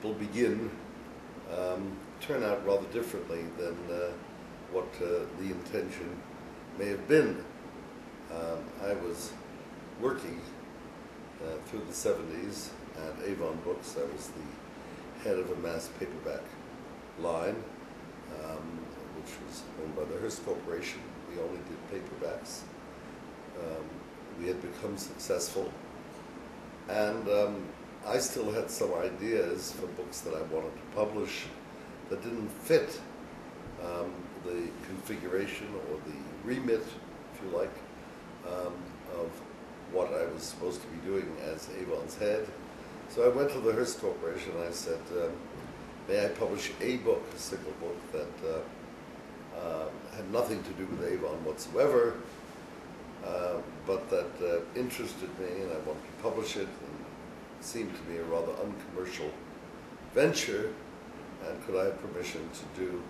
people begin turn out rather differently than what the intention may have been. I was working through the 70s at Avon Books. I was the head of a mass paperback line, which was owned by the Hearst Corporation. We only did paperbacks. We had become successful, and I still had some ideas for books that I wanted to publish that didn't fit the configuration or the remit, if you like, of what I was supposed to be doing as Avon's head. So I went to the Hearst Corporation and I said, may I publish a book, a single book that had nothing to do with Avon whatsoever, but that interested me and I wanted to publish it, and it seemed to me a rather uncommercial venture, and could I have permission to do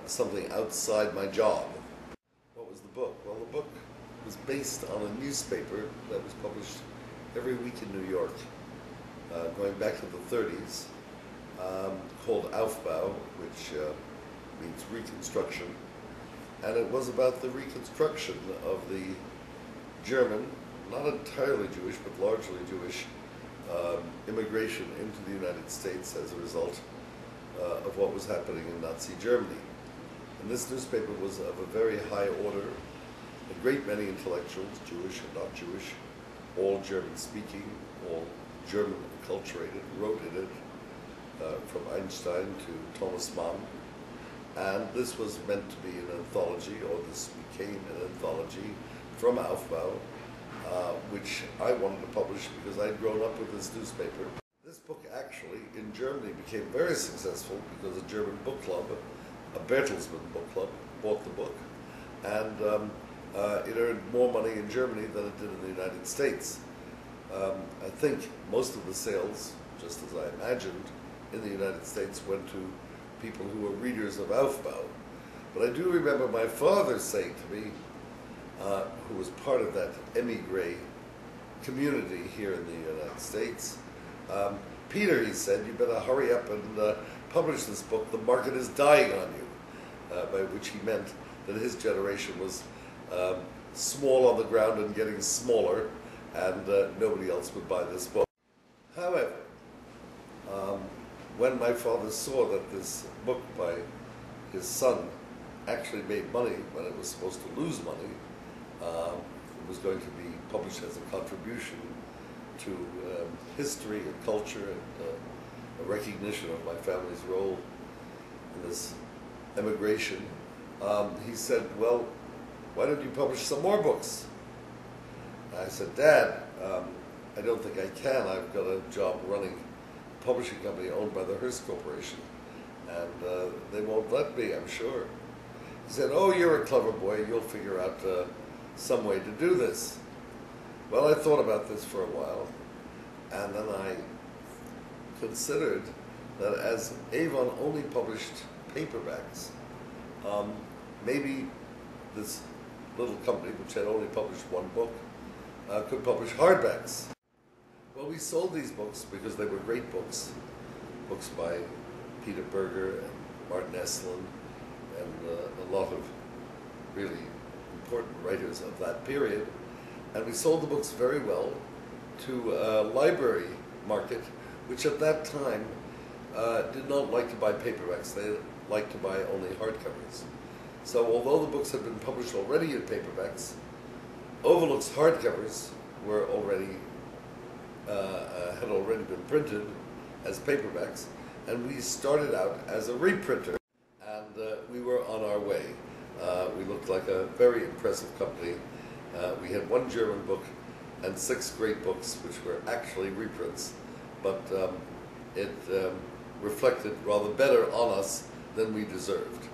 something outside my job. What was the book? Well, the book was based on a newspaper that was published every week in New York, going back to the 30s, called Aufbau, which means reconstruction. And it was about the reconstruction of the German, not entirely Jewish, but largely Jewish, immigration into the United States as a result of what was happening in Nazi Germany. And this newspaper was of a very high order. A great many intellectuals, Jewish and not Jewish, all German-speaking, all German acculturated, wrote in it, from Einstein to Thomas Mann. And this was meant to be an anthology, or this became an anthology from Aufbau, which I wanted to publish because I'd grown up with this newspaper. This book actually, in Germany, became very successful because a German book club, a Bertelsmann book club, bought the book, and it earned more money in Germany than it did in the United States. I think most of the sales, just as I imagined, in the United States went to people who were readers of Aufbau. But I do remember my father saying to me, who was part of that emigre community here in the United States, Peter, he said, you better hurry up and publish this book. The market is dying on you, by which he meant that his generation was small on the ground and getting smaller, and nobody else would buy this book. However, when my father saw that this book by his son actually made money when it was supposed to lose money, it was going to be published as a contribution to history and culture and a recognition of my family's role in this emigration, he said, well, why don't you publish some more books? I said, Dad, I don't think I can. I've got a job running a publishing company owned by the Hearst Corporation, and they won't let me, I'm sure. He said, oh, you're a clever boy. You'll figure out some way to do this. Well, I thought about this for a while, and then I considered that as Avon only published paperbacks, maybe this little company, which had only published one book, could publish hardbacks. Well, we sold these books because they were great books, books by Peter Berger and Martin Esslin, and a lot of really important writers of that period. And we sold the books very well to a library market, which at that time did not like to buy paperbacks. They liked to buy only hardcovers. So although the books had been published already in paperbacks, Overlook's hardcovers were already had already been printed as paperbacks, and we started out as a reprinter, and we were on our way. We looked like a very impressive company. We had one German book and 6 great books, which were actually reprints, but it reflected rather better on us than we deserved.